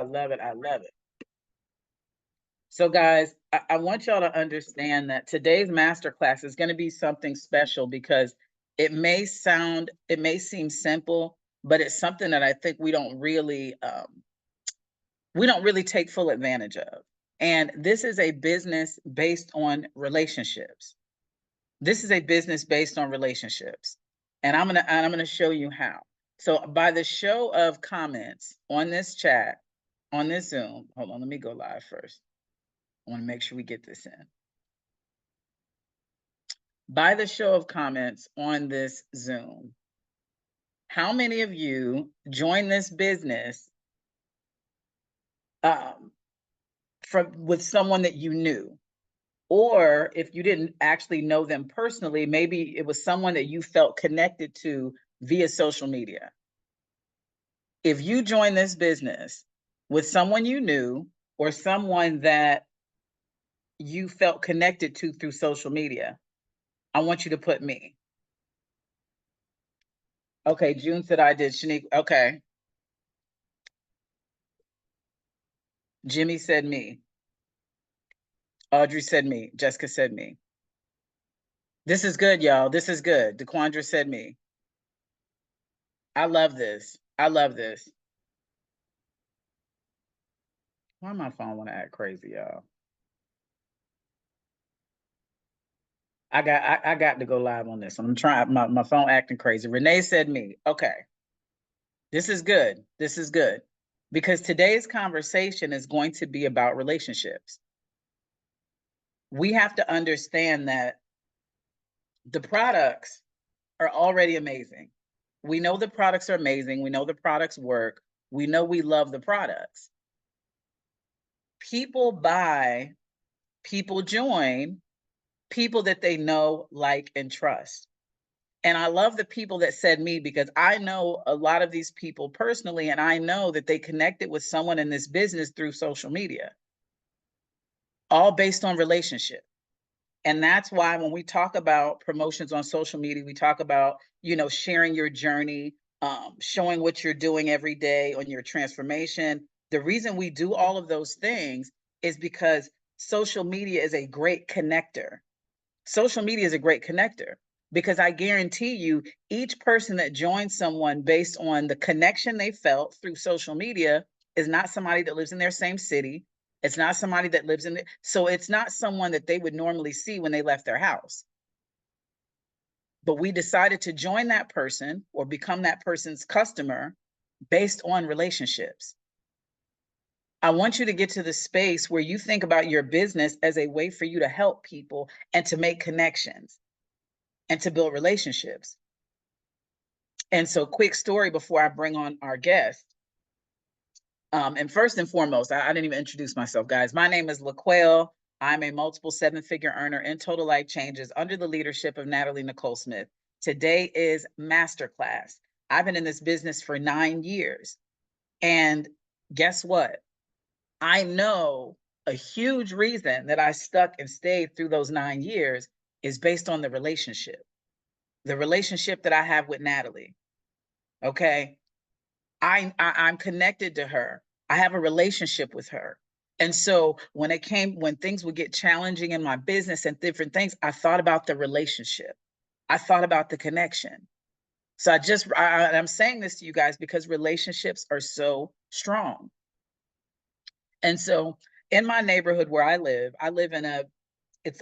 love it. I love it. So guys, I want y'all to understand that today's masterclass is going to be something special because it may seem simple, but it's something that I think we don't really take full advantage of. And this is a business based on relationships. This is a business based on relationships. And I'm gonna show you how. So by the show of comments on this chat, on this Zoom, hold on, let me go live first. I want to make sure we get this in. By the show of comments on this Zoom, how many of you joined this business with someone that you knew? Or if you didn't actually know them personally, maybe it was someone that you felt connected to via social media. If you joined this business with someone you knew or someone that you felt connected to through social media, I want you to put me. Okay, June said I did. Shanique, okay. Jimmy said me. Audrey said me. Jessica said me. This is good, y'all. This is good. DeQuandra said me. I love this. I love this. Why my phone want to act crazy, y'all? I got to go live on this. I'm trying my phone acting crazy. Renee said me. Okay. This is good. This is good. Because today's conversation is going to be about relationships. We have to understand that the products are already amazing. We know the products are amazing. We know the products work. We know we love the products. People buy, people join, people that they know, like, and trust. And I love the people that said me because I know a lot of these people personally, and I know that they connected with someone in this business through social media, all based on relationship. And that's why when we talk about promotions on social media, we talk about, sharing your journey, showing what you're doing every day on your transformation. The reason we do all of those things is because social media is a great connector. Social media is a great connector because I guarantee you, each person that joins someone based on the connection they felt through social media is not somebody that lives in their same city. It's not somebody that lives in so it's not someone that they would normally see when they left their house. But we decided to join that person or become that person's customer based on relationships. I want you to get to the space where you think about your business as a way for you to help people and to make connections and to build relationships. And so, quick story before I bring on our guest. And first and foremost, I didn't even introduce myself, guys. My name is LaQuail. I'm a multiple seven-figure earner in total life changes under the leadership of Natalie Nicole Smith. Today is Masterclass. I've been in this business for 9 years. And guess what? I know a huge reason that I stuck and stayed through those 9 years is based on the relationship that I have with Natalie. Okay. I'm connected to her. I have a relationship with her. And so when things would get challenging in my business and different things, I thought about the relationship. I thought about the connection. So I'm saying this to you guys because relationships are so strong. And so in my neighborhood where I live in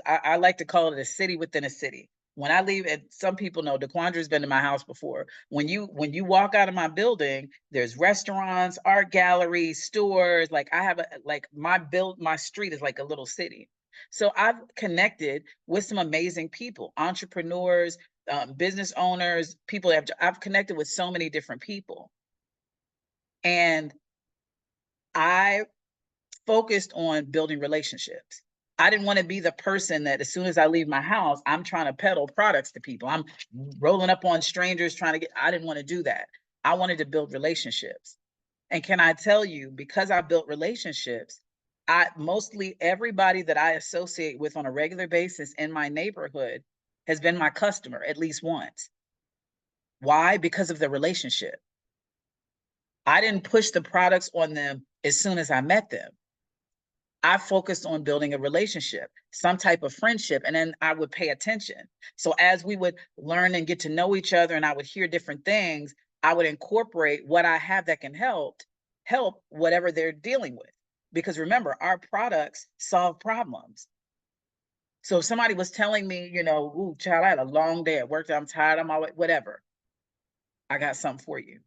I like to call it a city within a city. When I leave, and some people know DeQuandra's been to my house before. When you walk out of my building, there's restaurants, art galleries, stores. Like my street is like a little city. So I've connected with some amazing people, entrepreneurs, business owners, people I've connected with so many different people. And I focused on building relationships. I didn't want to be the person that as soon as I leave my house, I'm trying to peddle products to people. I'm rolling up on strangers I didn't want to do that. I wanted to build relationships. And can I tell you, because I built relationships, mostly everybody that I associate with on a regular basis in my neighborhood has been my customer at least once. Why? Because of the relationship. I didn't push the products on them as soon as I met them. I focused on building a relationship, some type of friendship, and then I would pay attention. So as we would learn and get to know each other and I would hear different things, I would incorporate what I have that can help whatever they're dealing with. Because remember, our products solve problems. So if somebody was telling me, you know, ooh, child, I had a long day at work, I'm tired, I'm always, whatever, I got something for you.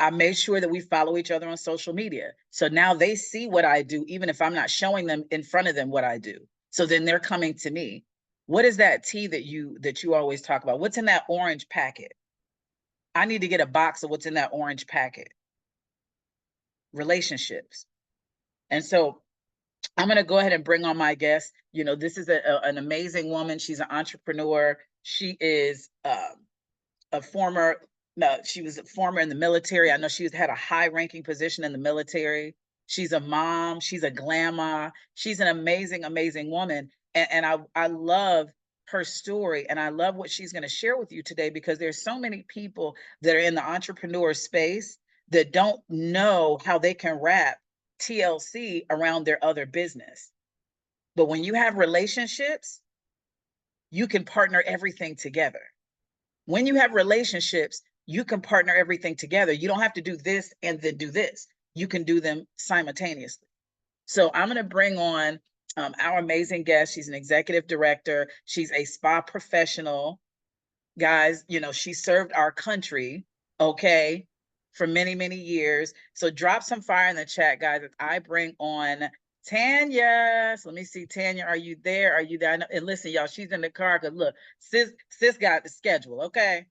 I made sure that we follow each other on social media. So now they see what I do, even if I'm not showing them in front of them what I do. So then they're coming to me. What is that tea that you always talk about? What's in that orange packet? I need to get a box of what's in that orange packet. Relationships. And so I'm going to go ahead and bring on my guest. You know, this is an amazing woman. She's an entrepreneur. She is a former, she was a former in the military. I know she's had a high ranking position in the military. She's a mom. She's a grandma. She's an amazing, amazing woman. And I love her story. And I love what she's going to share with you today, because there's so many people that are in the entrepreneur space that don't know how they can wrap TLC around their other business. But when you have relationships, you can partner everything together. When you have relationships, you can partner everything together. You don't have to do this and then do this. You can do them simultaneously. So I'm going to bring on our amazing guest. She's an executive director. She's a spa professional. Guys, you know, she served our country, okay, for many, many years. So drop some fire in the chat, guys, as I bring on Tanya. So let me see, Tanya, are you there? Are you there? And listen, y'all, she's in the car because look, sis got the schedule, okay?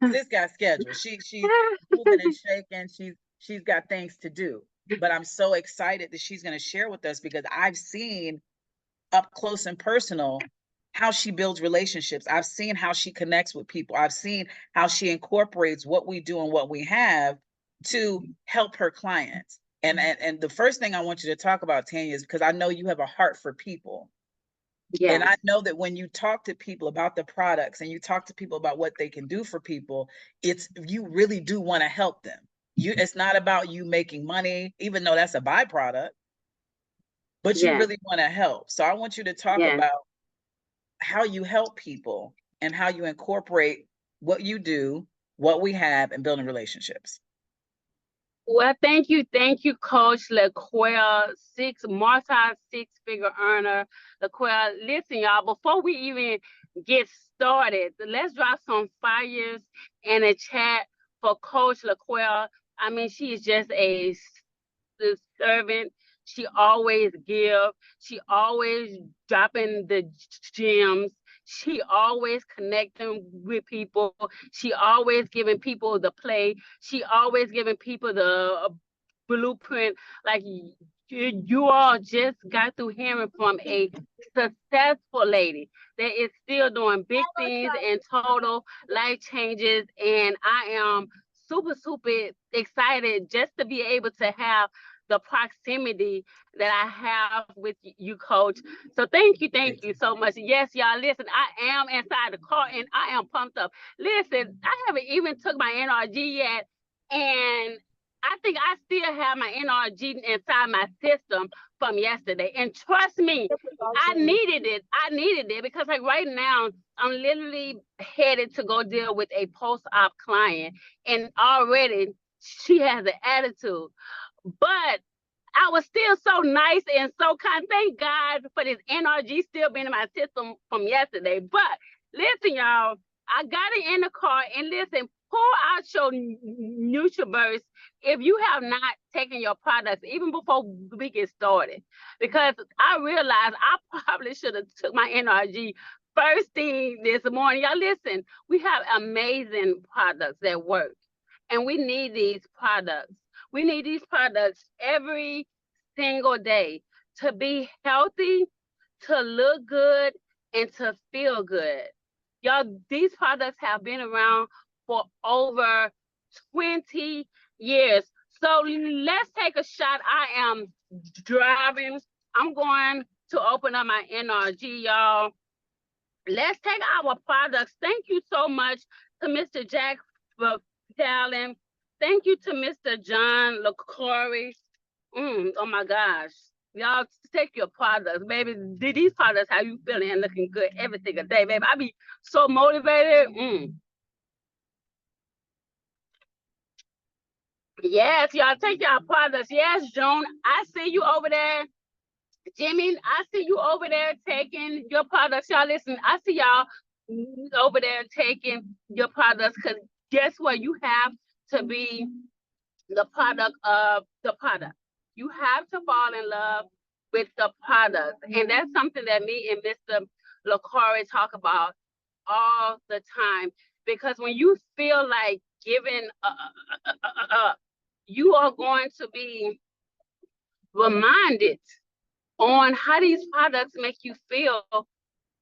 Sis got schedule. She's moving and shaking. She's got things to do. But I'm so excited that she's going to share with us, because I've seen up close and personal how she builds relationships. I've seen how she connects with people. I've seen how she incorporates what we do and what we have to help her clients. And the first thing I want you to talk about, Tanya, is because I know you have a heart for people. Yeah. And I know that when you talk to people about the products and you talk to people about what they can do for people, you really do want to help them. It's not about you making money, even though that's a byproduct, but you really want to help. So I want you to talk about how you help people and how you incorporate what you do, what we have, and building relationships. Well, thank you, Coach LaQuail, multi-six-figure earner. LaQuail, listen, y'all, before we even get started, let's drop some fires in the chat for Coach LaQuail. I mean, she is just a servant. She always give. She always dropping the gems. She always connecting with people. She always giving people the play. She always giving people the blueprint. Like you all just got through hearing from a successful lady that is still doing big things and total life changes. And I am super, super excited just to be able to have the proximity that I have with you, Coach. So thank you so much. Yes, y'all, listen, I am inside the car and I am pumped up. Listen, I haven't even took my NRG yet, and I think I still have my NRG inside my system from yesterday. And trust me, I needed it because like right now, I'm literally headed to go deal with a post-op client, and already she has an attitude. But I was still so nice and so kind. Thank God for this NRG still being in my system from yesterday. But listen, y'all, I got it in the car, and listen, pull out your NutriBurst if you have not taken your products, even before we get started. Because I realized I probably should have took my NRG first thing this morning. Y'all listen, we have amazing products that work, and we need these products. We need these products every single day to be healthy, to look good, and to feel good. Y'all, these products have been around for over 20 years. So let's take a shot. I am driving. I'm going to open up my NRG, y'all. Let's take our products. Thank you so much to Mr. Jack for talent. Thank you to Mr. John LaQuail. Oh my gosh. Y'all take your products, baby. These products have you feeling and looking good every single day, baby. I be so motivated. Yes, y'all take y'all products. Yes, June, I see you over there. Jimmy, I see you over there taking your products. Y'all listen, I see y'all over there taking your products because guess what? You have to be the product of the product. You have to fall in love with the product. And that's something that me and Mr. LaQuail talk about all the time. Because when you feel like giving up, you are going to be reminded on how these products make you feel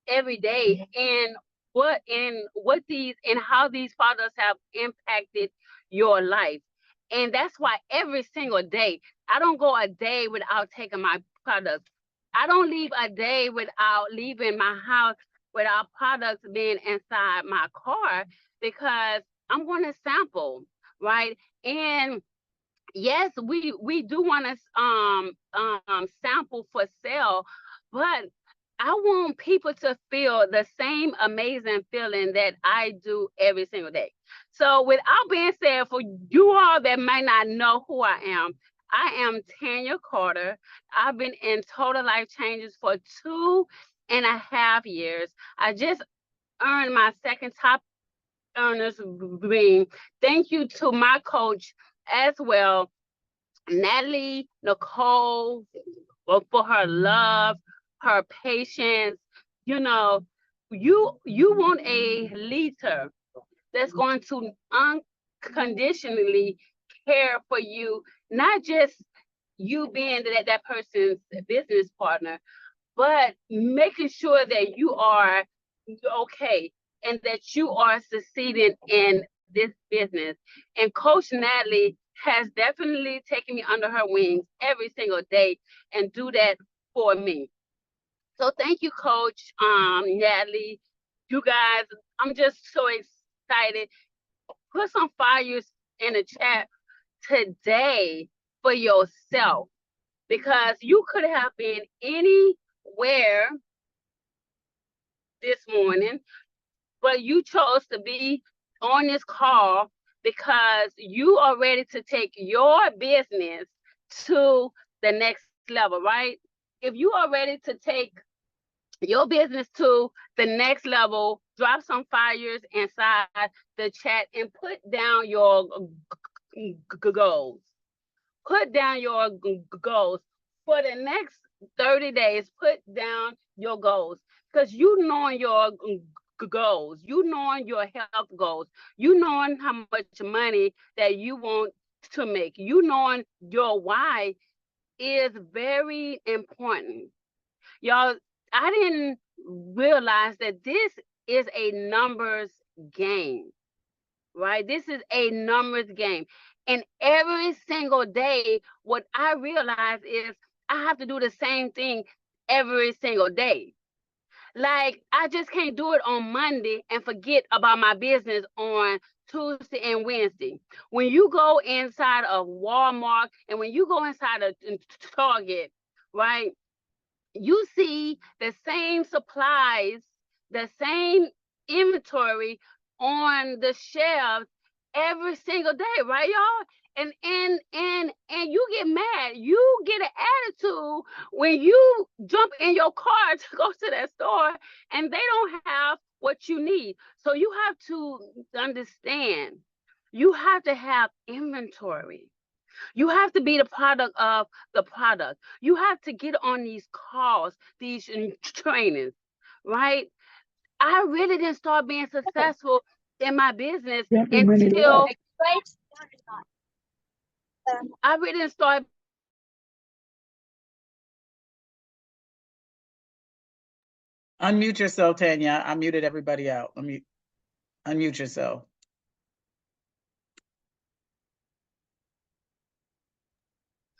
every day and how these products have impacted your life. And that's why every single day, I don't go a day without taking my products. I don't leave a day without leaving my house without products being inside my car because I'm going to sample, right? And yes, we do want to sample for sale, but I want people to feel the same amazing feeling that I do every single day. So without being said, for you all that might not know who I am Tanya Carter. I've been in Total Life Changes for 2.5 years. I just earned my second top earners ring. Thank you to my coach as well, Natalie Nicole, for her love, her patience. You know, you want a leader that's going to unconditionally care for you, not just you being that person's business partner, but making sure that you are okay and that you are succeeding in this business. And Coach Natalie has definitely taken me under her wings every single day and do that for me. So thank you, Coach Natalie. You guys, I'm just so excited. Put some fires in the chat today for yourself because you could have been anywhere this morning, but you chose to be on this call because you are ready to take your business to the next level, right? If you are ready to take your business to the next level, drop some fires inside the chat and put down your goals. Put down your goals for the next 30 days. Put down your goals because you knowing your goals, you knowing your health goals, you knowing how much money that you want to make, you knowing your why is very important. Y'all, I didn't realize that this is a numbers game, right? This is a numbers game. And every single day, what I realize is I have to do the same thing every single day. Like, I just can't do it on Monday and forget about my business on Tuesday and Wednesday. When you go inside of Walmart and when you go inside of Target, right, you see the same supplies, the same inventory on the shelves every single day, right, y'all? And you get mad, you get an attitude when you jump in your car to go to that store and they don't have what you need. So you have to understand, you have to have inventory. You have to be the product of the product. You have to get on these calls, these trainings, right? I really didn't start being successful in my business until I really didn't start. Unmute yourself, Tanya. I muted everybody out. Unmute yourself.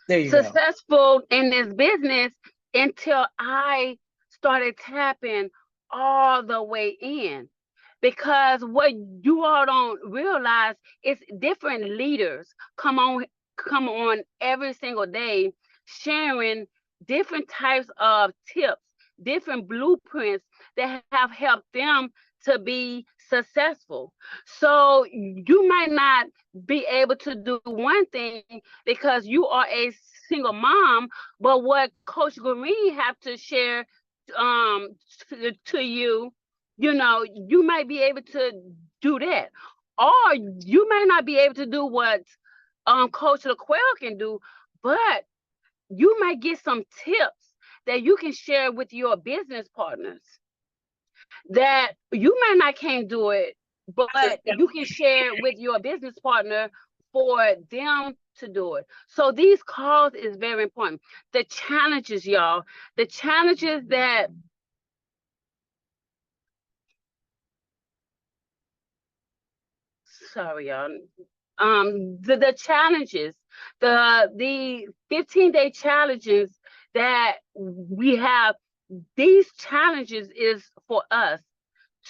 There you Successful in this business until I started tapping all the way in. because what you all don't realize is different leaders come on every single day sharing different types of tips, different blueprints that have helped them to be successful. So you might not be able to do one thing because you are a single mom, but what Coach Green have to share um to you, you know, you might be able to do that. Or you may not be able to do what Coach LaQuail can do, but you might get some tips that you can share with your business partners that you might not can't do it, but you can share with your business partner for them to do it. So these calls is very important. The challenges, y'all, the challenges that sorry, y'all. The challenges, the 15-day challenges that we have, these challenges is for us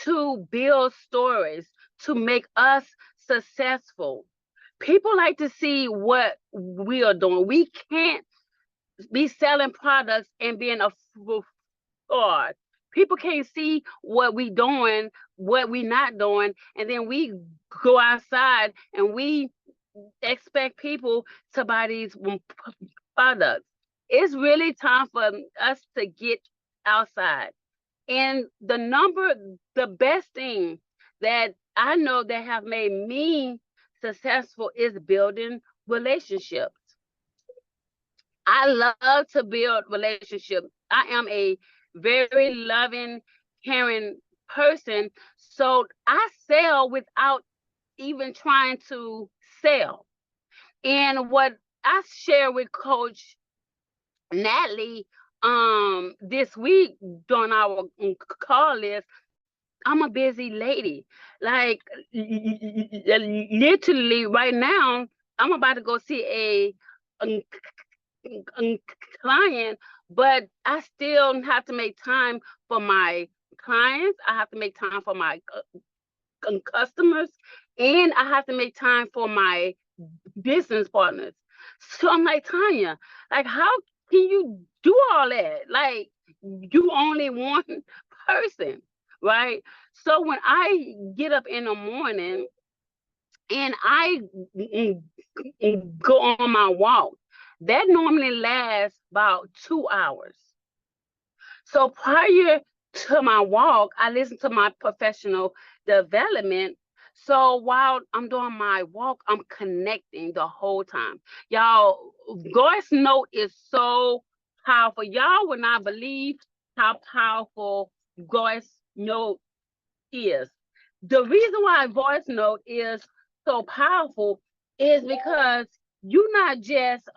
to build stories, to make us successful. People like to see what we are doing. We can't be selling products and being a fraud. People can't see what we doing, what we not doing, and then we go outside and we expect people to buy these products. It's really time for us to get outside. And the best thing that I know that have made me successful is building relationships. I love to build relationships. I am a very loving, caring person. So I sell without even trying to sell. And what I share with Coach Natalie this week during our call is I'm a busy lady. Like literally right now, I'm about to go see a client, but I still have to make time for my clients. I have to make time for my customers, and I have to make time for my business partners. So I'm like, Tanya, like, how can you do all that? Like, you only one person, right? So when I get up in the morning and I go on my walk, that normally lasts about 2 hours. So prior to my walk, I listen to my professional development. So while I'm doing my walk, I'm connecting the whole time. Y'all, voice note is so powerful. Y'all will not believe how powerful voice note is. The reason why voice note is so powerful is because you're not just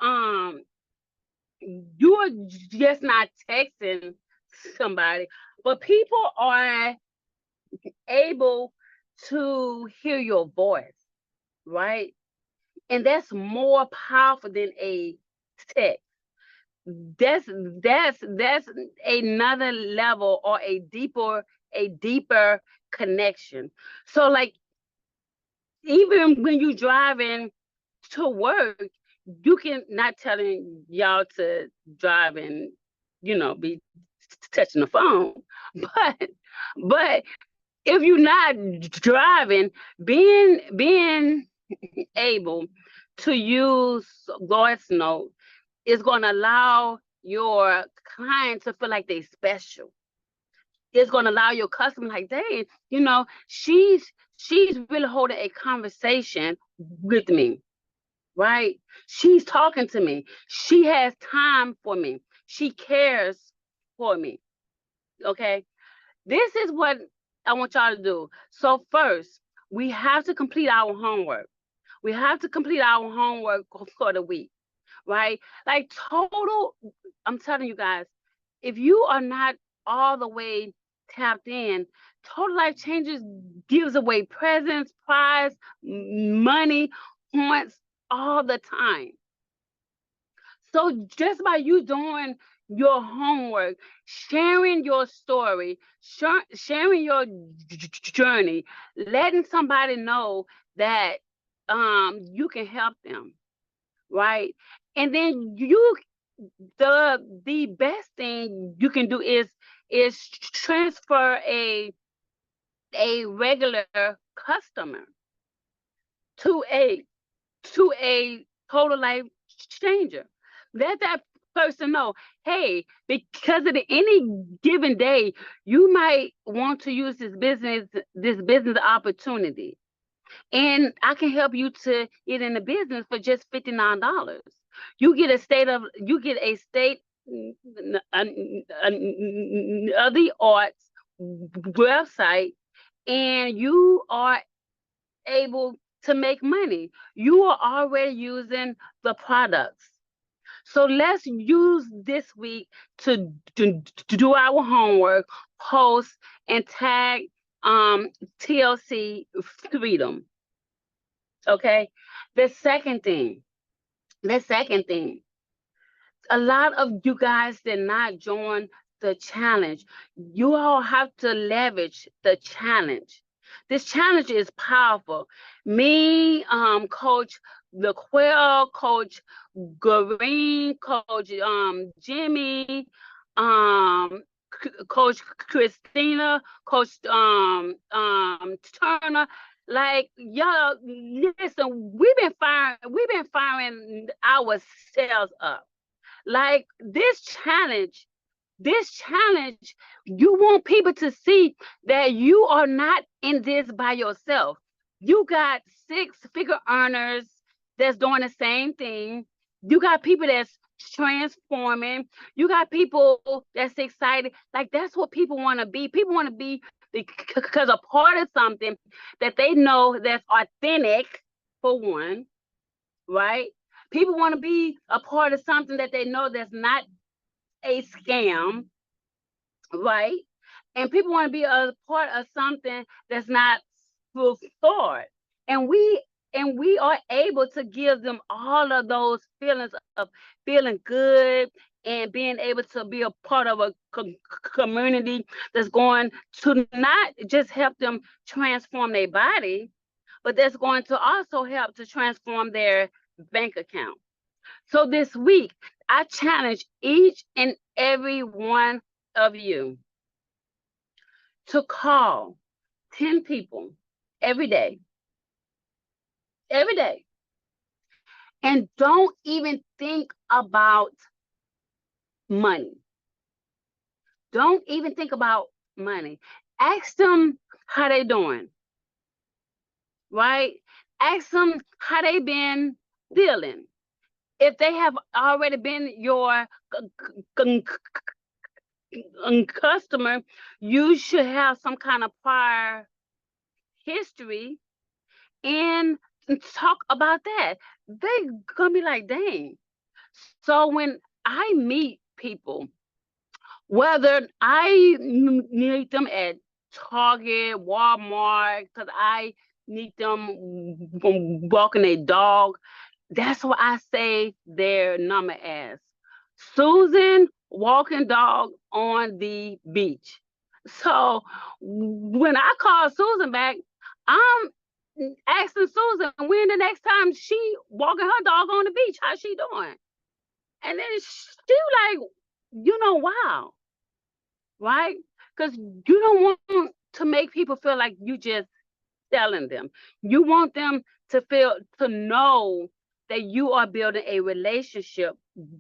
you're just not texting somebody, but people are able to hear your voice, right? And that's more powerful than a text. That's another level or a deeper connection. So like even when you driving to work, you can not telling y'all to drive and be touching the phone, but if you're not driving, being able to use voice note is going to allow your client to feel like they special. It's going to allow your customer like, dang, she's really holding a conversation with me, right? She's talking to me. She has time for me. She cares for me. Okay. This is what I want y'all to do. So first, we have to complete our homework. We have to complete our homework for the week, right? Like total, I'm telling you guys, if you are not all the way tapped in, Total Life Changes gives away presents, prize, money, points all the time. So just by you doing your homework, sharing your story, sharing your journey, letting somebody know that you can help them, right? And then the best thing you can do is transfer a regular customer to a total life changer. Let that person know, hey, because of any given day, you might want to use this business opportunity. And I can help you to get in the business for just $59. You get a state of the arts website, and you are able to make money. You are already using the products. So let's use this week to do our homework, post, and tag TLC Freedom. Okay. The second thing, the second thing, a lot of you guys did not join the challenge. You all have to leverage the challenge. This challenge is powerful. Me, Coach LaQuail, Coach Green, Coach Jimmy, Coach Christina, Coach Turner. Like, y'all, listen, we've been firing ourselves up. Like, this challenge, you want people to see that you are not in this by yourself. You got six-figure earners that's doing the same thing. You got people that's transforming. You got people that's excited. Like, that's what people want to be. People want to be because a part of something that they know that's authentic, for one, right? People want to be a part of something that they know that's not a scam, right? And people want to be a part of something that's not fraud. And we are able to give them all of those feelings of feeling good and being able to be a part of a community that's going to not just help them transform their body, but that's going to also help to transform their bank account. So this week, I challenge each and every one of you to call 10 people every day, every day, and don't even think about money. Don't even think about money. Ask them how they doing, right? Ask them how they been feeling. If they have already been your customer, you should have some kind of prior history and talk about that. They gonna be like, dang. So when I meet people, whether I meet them at Target, Walmart, because I need them walking a dog, that's what I say their number as. Susan walking dog on the beach. So when I call Susan back, I'm asking Susan when the next time she walking her dog on the beach, how she doing? And then she like, wow, right? Because you don't want to make people feel like you just selling them. You want them to know that you are building a relationship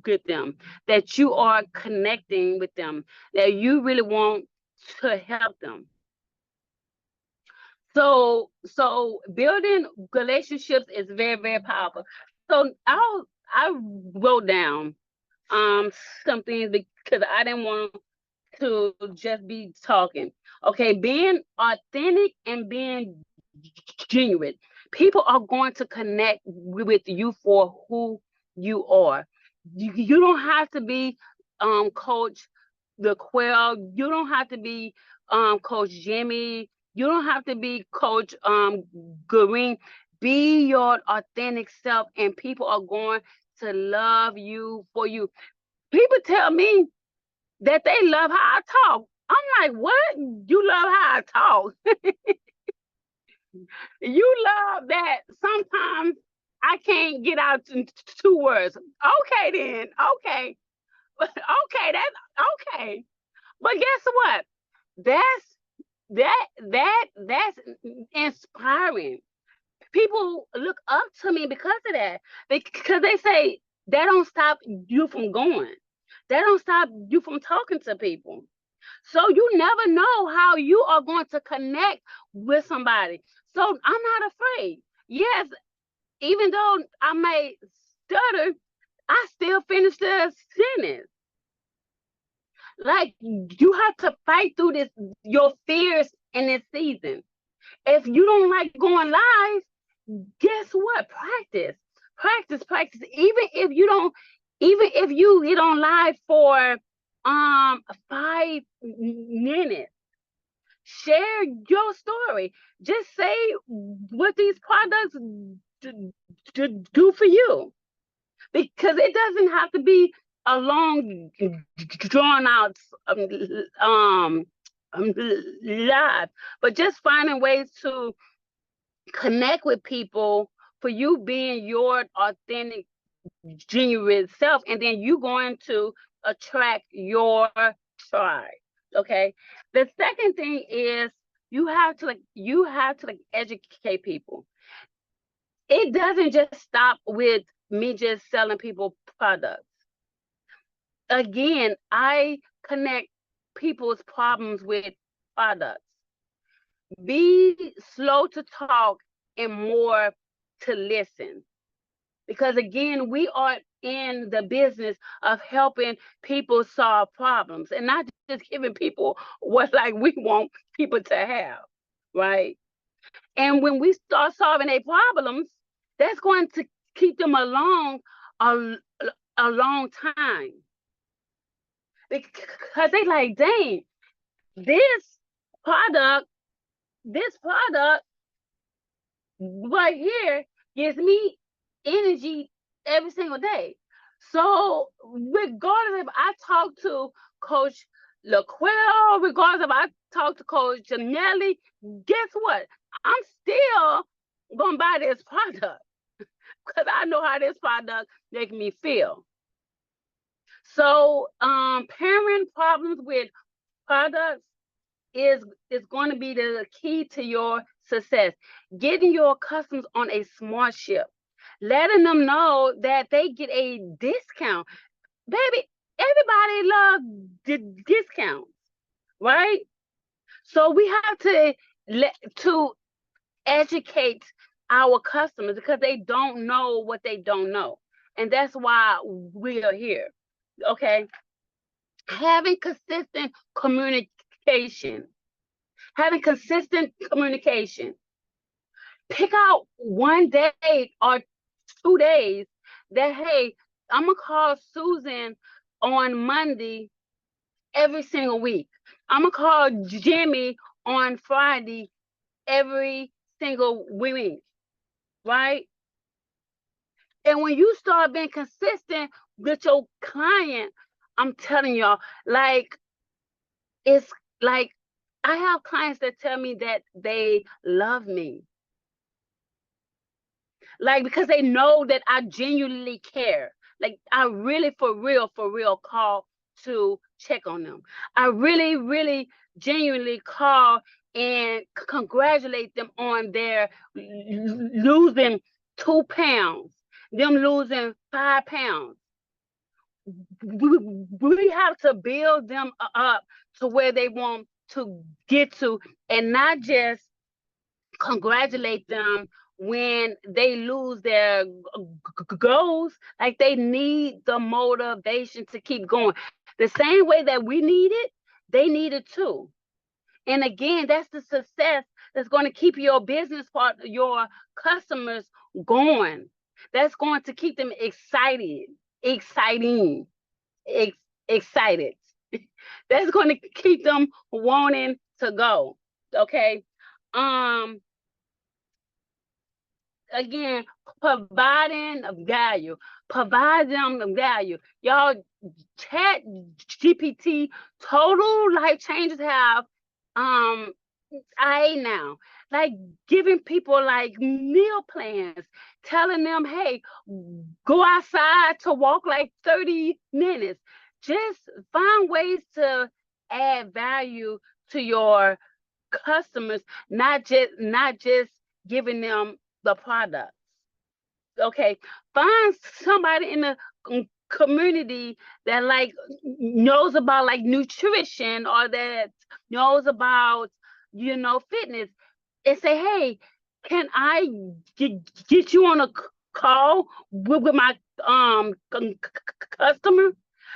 with them, that you are connecting with them, that you really want to help them. So building relationships is very, very powerful. So I wrote down some things because I didn't want to just be talking. Okay, being authentic and being genuine. People are going to connect with you for who you are. You don't have to be Coach LaQuail. You don't have to be Coach Jimmy. You don't have to be Coach Green. Be your authentic self, and people are going to love you for you. People tell me that they love how I talk. I'm like, what? You love how I talk? You love that sometimes I can't get out two words. Okay, then. Okay. Okay, that's okay. But guess what? That's that's inspiring. People look up to me because of that. Because they say that don't stop you from going. That don't stop you from talking to people. So you never know how you are going to connect with somebody. So I'm not afraid. Yes, even though I may stutter, I still finish the sentence. Like you have to fight through this your fears in this season. If you don't like going live, guess what? Practice. Practice, practice. Even if you get on live for 5 minutes, share your story. Just say what these products do for you. Because it doesn't have to be a long, drawn out um, live, but just finding ways to connect with people for you being your authentic, genuine self, and then you going to attract your tribe. Okay. The second thing is you have to educate people. It doesn't just stop with me just selling people products. Again, I connect people's problems with products. Be slow to talk and more to listen. Because again, we are in the business of helping people solve problems and not just giving people what like we want people to have, right? And when we start solving their problems, that's going to keep them along a, a long time. Because they like, dang, this product, this product right here gives me energy every single day. So regardless if I talk to Coach LaQuail, regardless if I talk to Coach Janelli, guess what? I'm still gonna buy this product because I know how this product make me feel. So pairing problems with products is going to be the key to your success. Getting your customers on a smart ship, letting them know that they get a discount. Baby, everybody loves discounts, right? So we have to educate our customers because they don't know what they don't know. And that's why we are here. Okay. Having consistent communication. Having consistent communication. Pick out one day or 2 days that, hey, I'm going to call Susan on Monday every single week. I'm going to call Jimmy on Friday every single week, right? And when you start being consistent with your client, I'm telling y'all, like, it's like I have clients that tell me that they love me. Like, because they know that I genuinely care. Like, I really, for real, call to check on them. I really, really, genuinely call and congratulate them on their losing 2 pounds, them losing 5 pounds. We have to build them up to where they want to get to and not just congratulate them when they lose their goals. Like they need the motivation to keep going. The same way that we need it, they need it too. And again, that's the success that's going to keep your business part, your customers going. That's going to keep them exciting, excited. That's going to keep them wanting to go. Okay. Um, again, providing value, provide them value. Y'all, Chat GPT total life changes have I now like giving people like meal plans, telling them, hey, go outside to walk like 30 minutes. Just find ways to add value to your customers, not just giving them the products. Okay, find somebody in the community that like knows about like nutrition or that knows about fitness, and say, hey, can I get you on a call with my customer?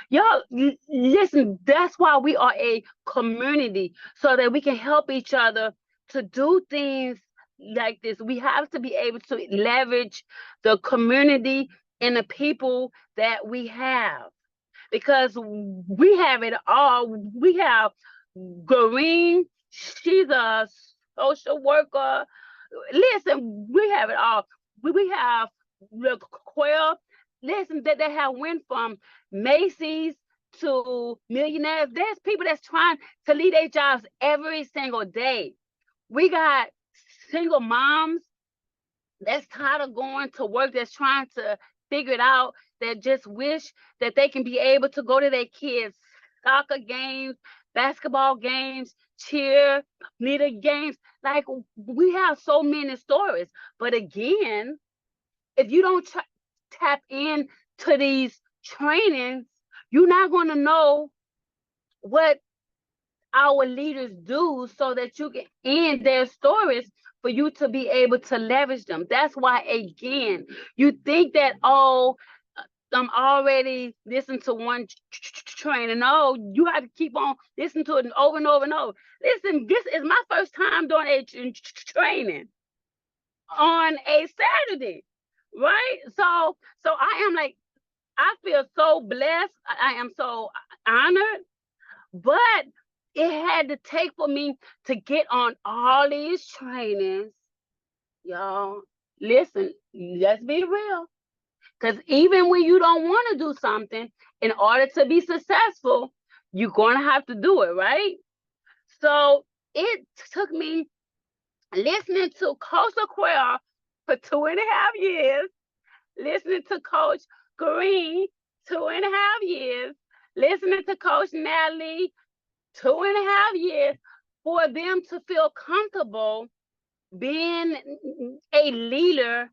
Y'all, listen, that's why we are a community, so that we can help each other to do things like this. We have to be able to leverage the community and the people that we have, because we have it all. We have Green, she's a social worker. Listen, we have it all. We have LaQuail. Listen, that they have went from Macy's to millionaires. There's people that's trying to leave their jobs every single day. We got single moms that's tired of going to work, that's trying to figure it out, that just wish that they can be able to go to their kids' soccer games, basketball games, cheerleader games. Like, we have so many stories. But again, if you don't tap in to these trainings, you're not going to know what our leaders do, so that you can end their stories for you to be able to leverage them. That's why, again, you think that, oh, I'm already listening to one training. No, you have to keep on listening to it over and over and over. Listen, this is my first time doing a training on a Saturday, right? So I am like, I feel so blessed. I am so honored, but it had to take for me to get on all these trainings. Y'all, listen, let's be real. Because even when you don't want to do something, in order to be successful, you're going to have to do it, right? So it took me listening to Coach LaQuail for 2.5 years, listening to Coach Green 2.5 years, listening to Coach Natalie 2.5 years, for them to feel comfortable being a leader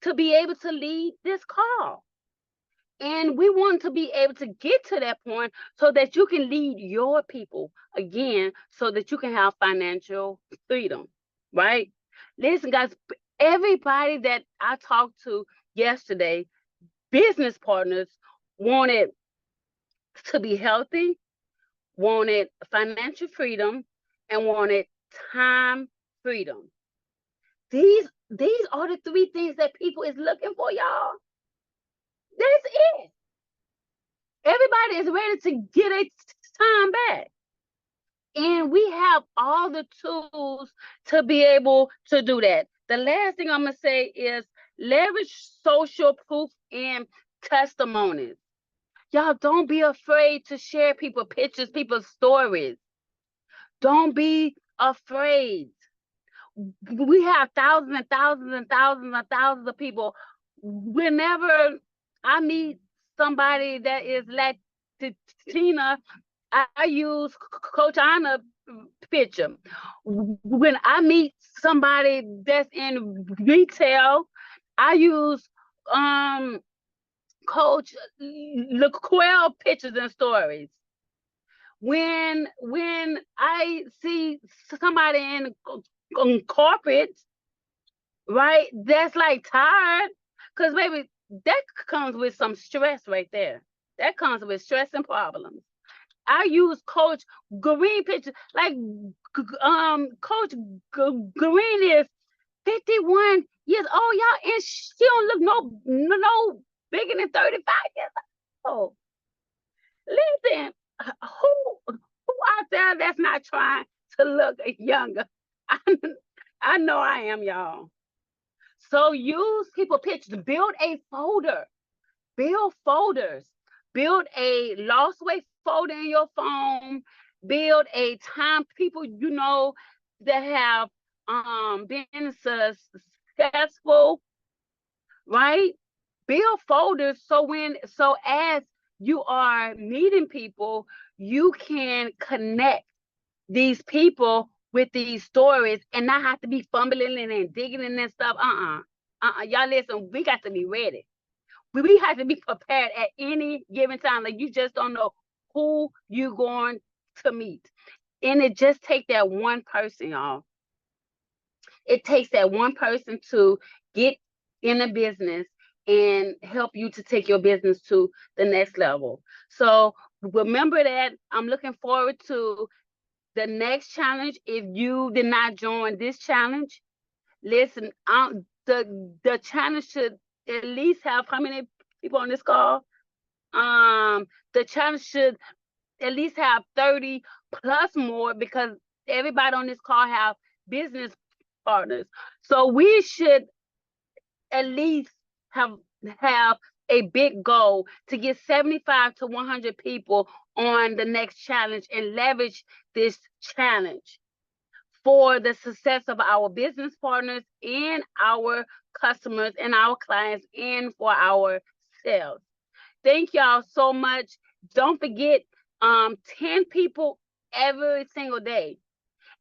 to be able to lead this call. And we want to be able to get to that point so that you can lead your people again, so that you can have financial freedom, right? Listen, guys, everybody that I talked to yesterday, business partners, wanted to be healthy, wanted financial freedom, and wanted time freedom. These are the three things that people is looking for, y'all. That's it. Everybody is ready to get a time back. And we have all the tools to be able to do that. The last thing I'm going to say is leverage social proof and testimonies. Y'all, don't be afraid to share people pictures, people's stories. Don't be afraid. We have thousands and thousands and thousands and thousands of people. Whenever I meet somebody that is Latina, I use Coach Anna picture. When I meet somebody that's in retail, I use Coach LaQuail pictures and stories. When I see somebody in corporate, right, that's like tired, because maybe that comes with some stress right there. That comes with stress and problems. I use Coach Green pictures. Like, Coach Green is 51 years old, y'all, and she don't look no bigger than 35 years old. Listen, who out there that's not trying to look younger? I know I am, y'all. So use people pictures. Build a folder. Build folders. Build a lost way folder in your phone. Build a time people you know that have been successful, right? Build folders so as you are meeting people, you can connect these people with these stories and not have to be fumbling and digging and stuff. Y'all listen, we got to be ready. We have to be prepared at any given time. Like you just don't know who you going to meet. And it just takes that one person, y'all. It takes that one person to get in a business and help you to take your business to the next level. So remember that. I'm looking forward to the next challenge. If you did not join this challenge, listen, the challenge should at least have how many people on this call? The challenge should at least have 30 plus more because everybody on this call have business partners. So we should at least have have a big goal to get 75 to 100 people on the next challenge and leverage this challenge for the success of our business partners and our customers and our clients and for ourselves. Thank y'all so much. Don't forget 10 people every single day.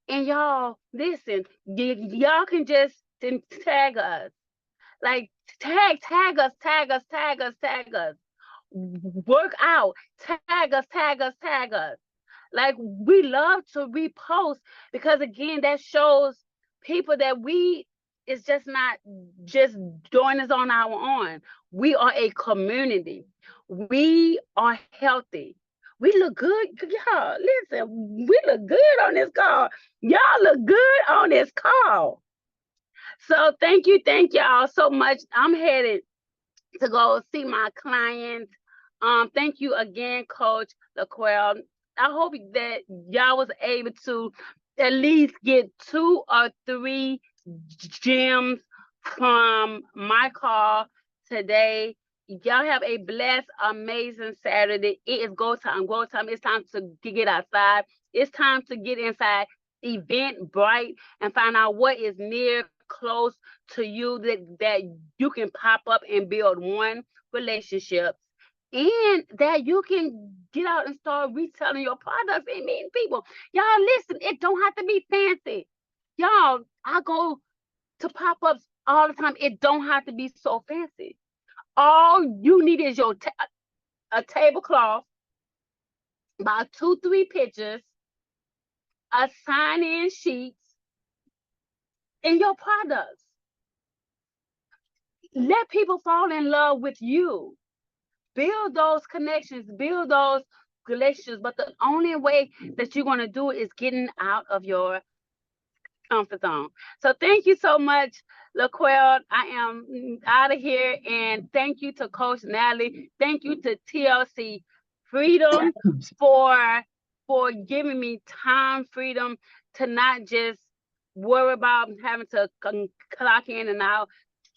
And y'all, listen, y'all can just tag us. Like tag us, tag us, tag us, tag us. Work out, tag us, tag us, tag us. Like we love to repost because again, that shows people that we it's just not just doing this on our own. We are a community. We are healthy. We look good. Y'all, listen, we look good on this call. Y'all look good on this call. So thank y'all so much. I'm headed to go see my clients. Thank you again, Coach LaQuail. I hope that y'all was able to at least get 2 or 3 gems from my call today. Y'all have a blessed, amazing Saturday. It is go time, go time. It's time to get outside. It's time to get inside Eventbrite and find out what is near, close to you that you can pop up and build one relationship and that you can get out and start reselling your products and meeting people. Y'all listen, it don't have to be fancy. Y'all, I go to pop-ups all the time. It don't have to be so fancy. All you need is a tablecloth, about 2-3 pictures, a sign-in sheet, and your products. Let people fall in love with you. Build those connections, build those relationships. But the only way that you're going to do it is getting out of your comfort zone. So thank you so much, LaQuail. I am out of here. And thank you to Coach Natalie. Thank you to TLC Freedom for giving me time freedom to not just worry about having to clock in and out.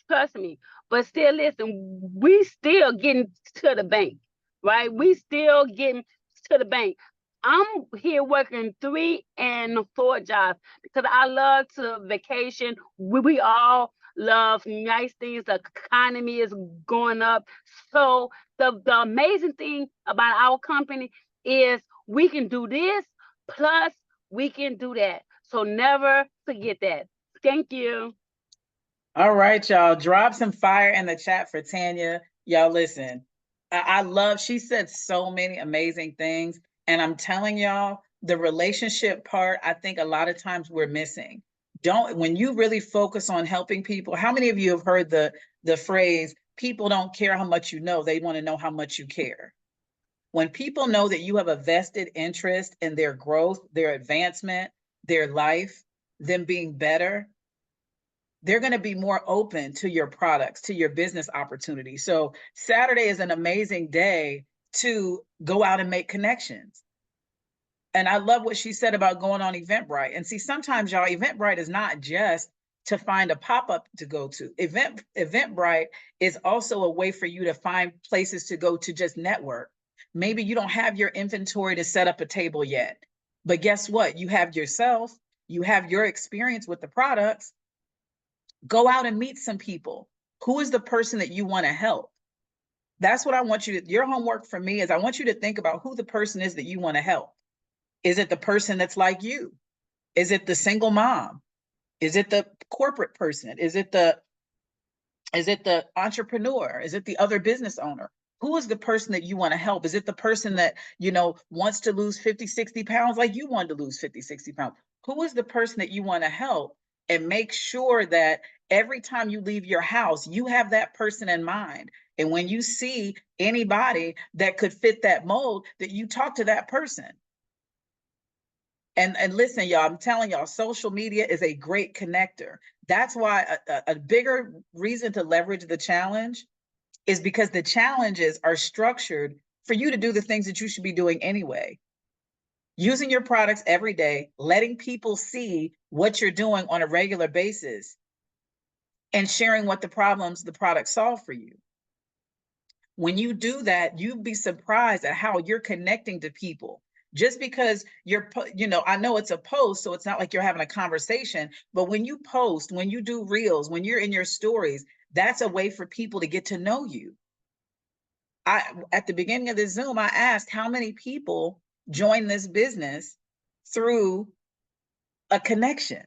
Trust me. But still, listen, we still getting to the bank, right? We still getting to the bank. I'm here working 3 and 4 jobs because I love to vacation. We all love nice things. The economy is going up. So the amazing thing about our company is we can do this, plus we can do that. So never forget that. Thank you. All right, y'all. Drop some fire in the chat for Tanya. Y'all listen. I love, she said so many amazing things. And I'm telling y'all, the relationship part, I think a lot of times we're missing. When you really focus on helping people, how many of you have heard the phrase, people don't care how much you know, they want to know how much you care. When people know that you have a vested interest in their growth, their advancement, their life, them being better, they're going to be more open to your products, to your business opportunities. So Saturday is an amazing day to go out and make connections. And I love what she said about going on Eventbrite. And see, sometimes y'all, Eventbrite is not just to find a pop-up to go to. Eventbrite is also a way for you to find places to go to just network. Maybe you don't have your inventory to set up a table yet, but guess what? You have yourself, you have your experience with the products. Go out and meet some people. Who is the person that you want to help? That's what I want you to, your homework for me is I want you to think about who the person is that you want to help. Is it the person that's like you? Is it the single mom? Is it the corporate person? Is it the entrepreneur? Is it the other business owner? Who is the person that you want to help? Is it the person that, wants to lose 50, 60 pounds like you wanted to lose 50, 60 pounds? Who is the person that you want to help? And make sure that every time you leave your house, you have that person in mind. And when you see anybody that could fit that mold, that you talk to that person. And listen, y'all, I'm telling y'all, social media is a great connector. That's why a bigger reason to leverage the challenge is because the challenges are structured for you to do the things that you should be doing anyway. Using your products every day, letting people see what you're doing on a regular basis, and sharing what the problems the products solve for you. When you do that, you'd be surprised at how you're connecting to people. Just because I know it's a post, so it's not like you're having a conversation, but when you post, when you do reels, when you're in your stories, that's a way for people to get to know you. At the beginning of the Zoom, I asked how many people join this business through a connection.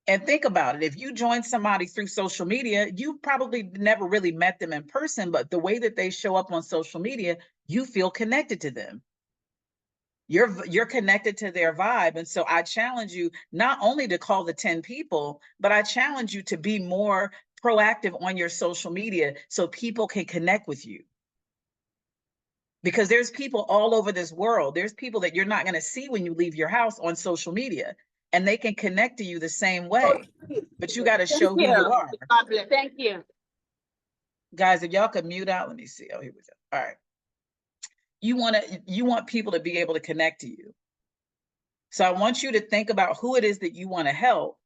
And think about it. If you join somebody through social media, you probably never really met them in person, but the way that they show up on social media, you feel connected to them. You're connected to their vibe. And so I challenge you not only to call the 10 people, but I challenge you to be more proactive on your social media so people can connect with you. Because there's people all over this world. There's people that you're not going to see when you leave your house on social media, and they can connect to you the same way. But you got to show who you are. Thank you. Guys, if y'all could mute out, let me see. Oh, here we go. All right. You want people to be able to connect to you. So I want you to think about who it is that you want to help.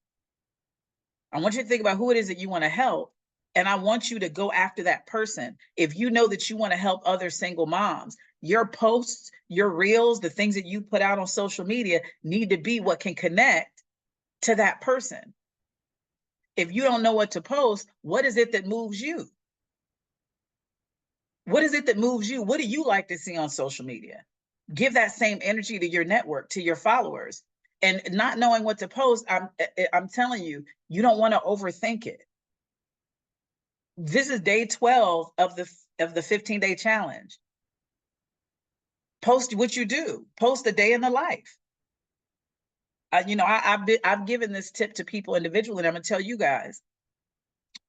I want you to think about who it is that you want to help. And I want you to go after that person. If you know that you want to help other single moms, your posts, your reels, the things that you put out on social media need to be what can connect to that person. If you don't know what to post, what is it that moves you? What is it that moves you? What do you like to see on social media? Give that same energy to your network, to your followers. And not knowing what to post, I'm telling you, you don't want to overthink it. This is day 12 of the 15-day challenge. Post what you do. Post a day in the life. I've given this tip to people individually, and I'm gonna tell you guys,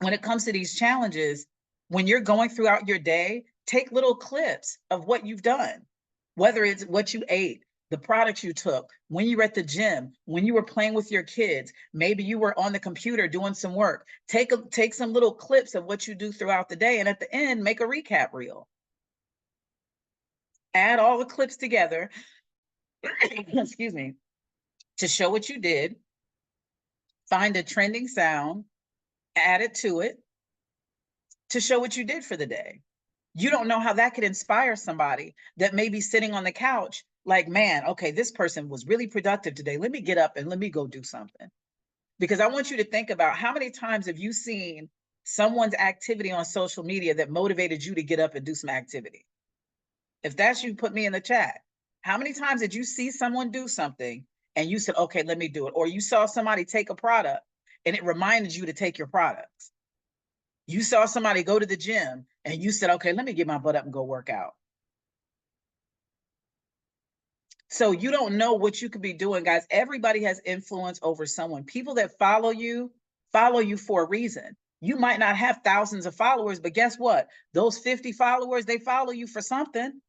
when it comes to these challenges, when you're going throughout your day, take little clips of what you've done, whether it's what you ate, the products you took, when you were at the gym, when you were playing with your kids, maybe you were on the computer doing some work. Take some little clips of what you do throughout the day, and at the end, make a recap reel. Add all the clips together, excuse me, to show what you did. Find a trending sound, add it to it, to show what you did for the day. You don't know how that could inspire somebody that may be sitting on the couch like, man, okay, this person was really productive today. Let me get up and let me go do something. Because I want you to think about how many times have you seen someone's activity on social media that motivated you to get up and do some activity? If that's you, put me in the chat. How many times did you see someone do something and you said, okay, let me do it? Or you saw somebody take a product and it reminded you to take your products. You saw somebody go to the gym and you said, okay, let me get my butt up and go work out. So you don't know what you could be doing, guys. Everybody has influence over someone. People that follow you for a reason. You might not have thousands of followers, but guess what? Those 50 followers, they follow you for something.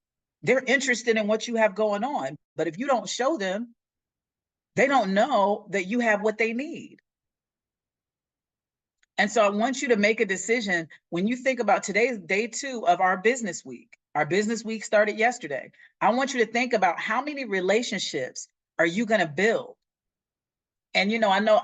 They're interested in what you have going on. But if you don't show them, they don't know that you have what they need. And so I want you to make a decision when you think about today's day 2 of our business week. Our business week started yesterday. I want you to think about how many relationships are you going to build? And, I know,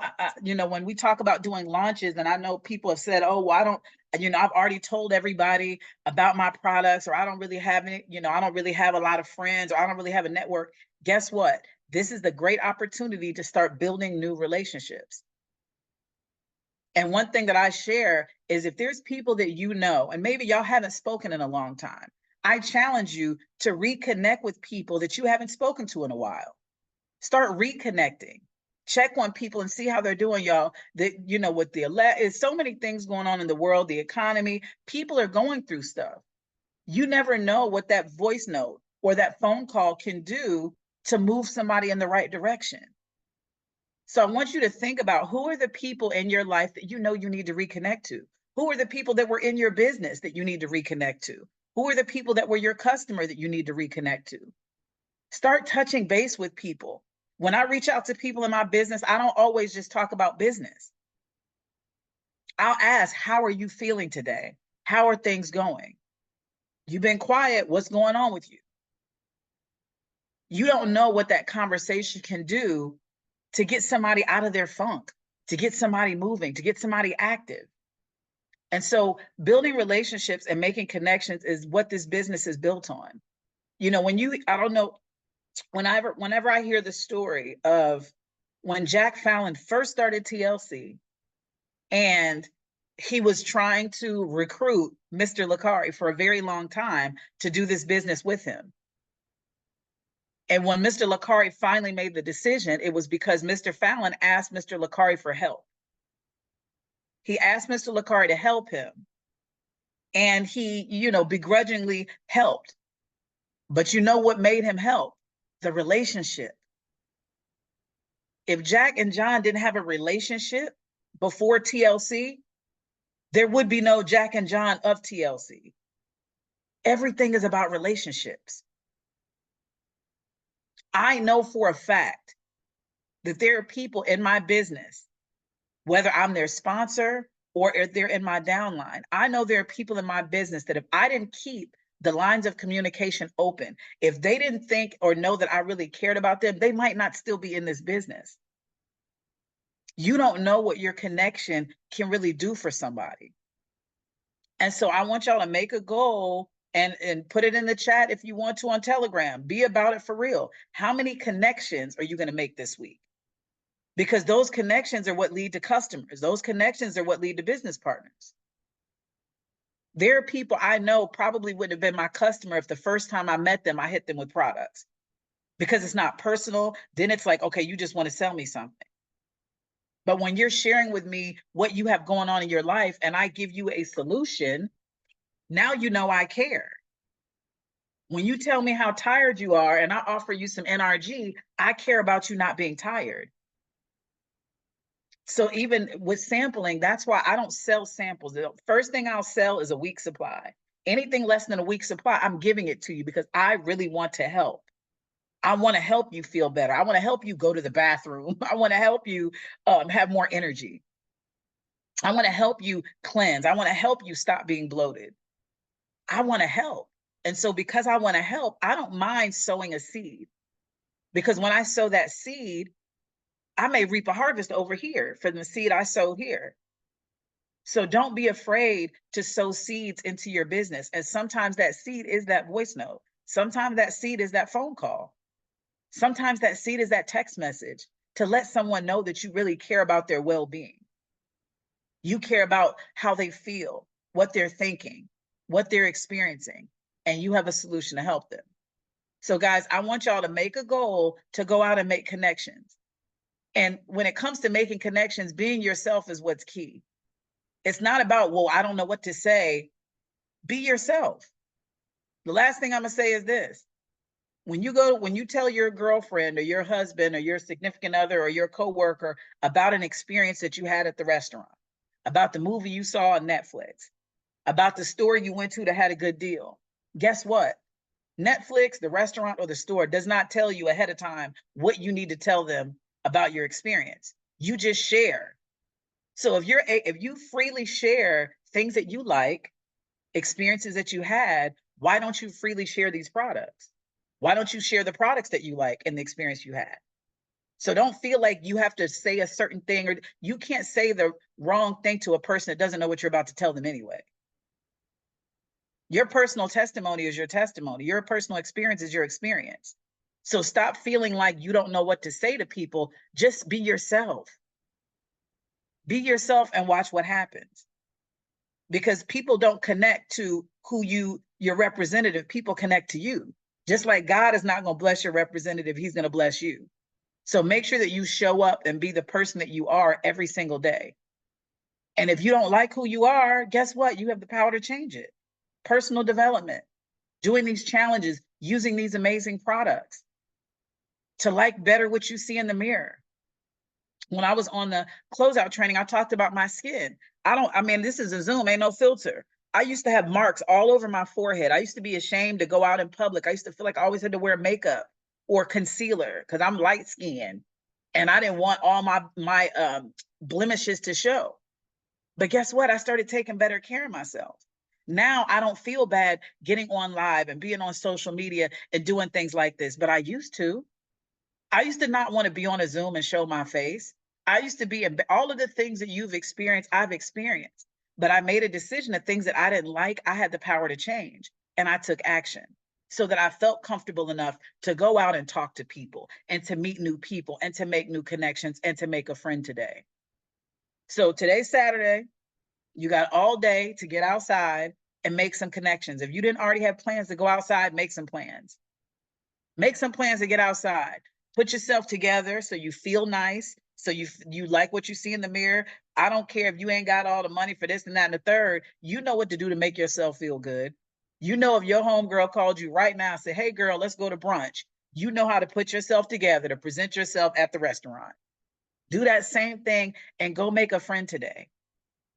when we talk about doing launches, and I know people have said, oh, well, I don't, I've already told everybody about my products, or I don't really have any, I don't really have a lot of friends, or I don't really have a network. Guess what? This is the great opportunity to start building new relationships. And one thing that I share is if there's people that and maybe y'all haven't spoken in a long time, I challenge you to reconnect with people that you haven't spoken to in a while. Start reconnecting. Check on people and see how they're doing, y'all. That with there's so many things going on in the world, the economy, people are going through stuff. You never know what that voice note or that phone call can do to move somebody in the right direction. So I want you to think about, who are the people in your life that you need to reconnect to? Who are the people that were in your business that you need to reconnect to? Who are the people that were your customer that you need to reconnect to? Start touching base with people. When I reach out to people in my business, I don't always just talk about business. I'll ask, how are you feeling today? How are things going? You've been quiet. What's going on with you? You don't know what that conversation can do to get somebody out of their funk, to get somebody moving, to get somebody active. And so building relationships and making connections is what this business is built on. I don't know, whenever I hear the story of when Jack Fallon first started TLC, and he was trying to recruit Mr. LaQuail for a very long time to do this business with him. And when Mr. LaQuail finally made the decision, it was because Mr. Fallon asked Mr. LaQuail for help. He asked Mr. LaQuail to help him, and he, begrudgingly helped. But you know what made him help? The relationship. If Jack and John didn't have a relationship before TLC, there would be no Jack and John of TLC. Everything is about relationships. I know for a fact that there are people in my business, whether I'm their sponsor or if they're in my downline. I know there are people in my business that if I didn't keep the lines of communication open, if they didn't think or know that I really cared about them, they might not still be in this business. You don't know what your connection can really do for somebody. And so I want y'all to make a goal and put it in the chat if you want to on Telegram. Be about it for real. How many connections are you going to make this week? Because those connections are what lead to customers. Those connections are what lead to business partners. There are people I know probably wouldn't have been my customer if the first time I met them, I hit them with products. Because it's not personal, then it's like, okay, you just want to sell me something. But when you're sharing with me what you have going on in your life and I give you a solution, now you know I care. When you tell me how tired you are and I offer you some NRG, I care about you not being tired. So even with sampling, that's why I don't sell samples. The first thing I'll sell is a week supply. Anything less than a week supply, I'm giving it to you because I really want to help. I want to help you feel better. I want to help you go to the bathroom. I want to help you have more energy. I want to help you cleanse. I want to help you stop being bloated. I want to help. And so because I want to help, I don't mind sowing a seed. Because when I sow that seed, I may reap a harvest over here from the seed I sowed here. So don't be afraid to sow seeds into your business. And sometimes that seed is that voice note. Sometimes that seed is that phone call. Sometimes that seed is that text message to let someone know that you really care about their well-being. You care about how they feel, what they're thinking, what they're experiencing, and you have a solution to help them. So guys, I want y'all to make a goal to go out and make connections. And when it comes to making connections, being yourself is what's key. It's not about, well, I don't know what to say. Be yourself. The last thing I'm gonna say is this. When you tell your girlfriend or your husband or your significant other or your coworker about an experience that you had at the restaurant, about the movie you saw on Netflix, about the store you went to that had a good deal, guess what? Netflix, the restaurant, or the store does not tell you ahead of time what you need to tell them about your experience. You just share. So if you freely share things that you like, experiences that you had, why don't you freely share these products? Why don't you share the products that you like and the experience you had? So don't feel like you have to say a certain thing, or you can't say the wrong thing to a person that doesn't know what you're about to tell them anyway. Your personal testimony is your testimony. Your personal experience is your experience. So stop feeling like you don't know what to say to people. Just be yourself. Be yourself and watch what happens. Because people don't connect to your representative. People connect to you. Just like God is not going to bless your representative, he's going to bless you. So make sure that you show up and be the person that you are every single day. And if you don't like who you are, guess what? You have the power to change it. Personal development, doing these challenges, using these amazing products to like better what you see in the mirror. When I was on the closeout training, I talked about my skin. I mean, this is a Zoom, ain't no filter. I used to have marks all over my forehead. I used to be ashamed to go out in public. I used to feel like I always had to wear makeup or concealer because I'm light skinned and I didn't want all my blemishes to show. But guess what? I started taking better care of myself. Now I don't feel bad getting on live and being on social media and doing things like this, but I used to. I used to not want to be on a Zoom and show my face. I used to be all of the things that you've experienced, I've experienced. But I made a decision that things that I didn't like, I had the power to change. And I took action so that I felt comfortable enough to go out and talk to people and to meet new people and to make new connections and to make a friend today. So today's Saturday. You got all day to get outside and make some connections. If you didn't already have plans to go outside, make some plans. Make some plans to get outside. Put yourself together so you feel nice, so you like what you see in the mirror. I don't care if you ain't got all the money for this and that and the third. You know what to do to make yourself feel good. You know, if your homegirl called you right now and said, hey girl, let's go to brunch, you know how to put yourself together to present yourself at the restaurant. Do that same thing and go make a friend today.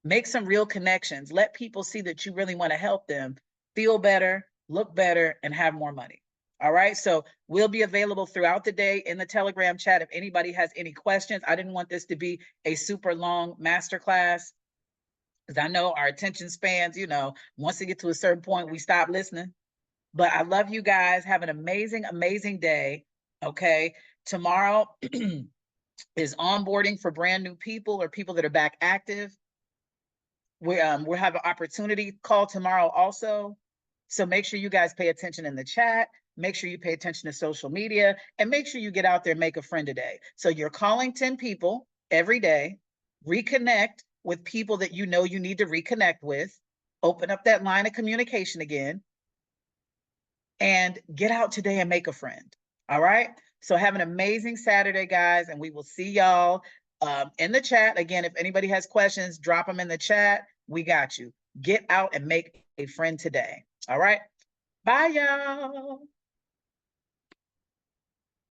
Make some real connections. Let people see that you really want to help them feel better, look better, and have more money. All right. So we'll be available throughout the day in the Telegram chat if anybody has any questions. I didn't want this to be a super long masterclass because I know our attention spans, once they get to a certain point, we stop listening. But I love you guys. Have an amazing, amazing day. Okay. Tomorrow is onboarding for brand new people or people that are back active. We'll have an opportunity call tomorrow also. So make sure you guys pay attention in the chat. Make sure you pay attention to social media and make sure you get out there and make a friend today. So you're calling 10 people every day, reconnect with people that you know you need to reconnect with, open up that line of communication again, and get out today and make a friend. All right. So have an amazing Saturday, guys, and we will see y'all in the chat. Again, if anybody has questions, drop them in the chat. We got you. Get out and make a friend today. All right. Bye, y'all.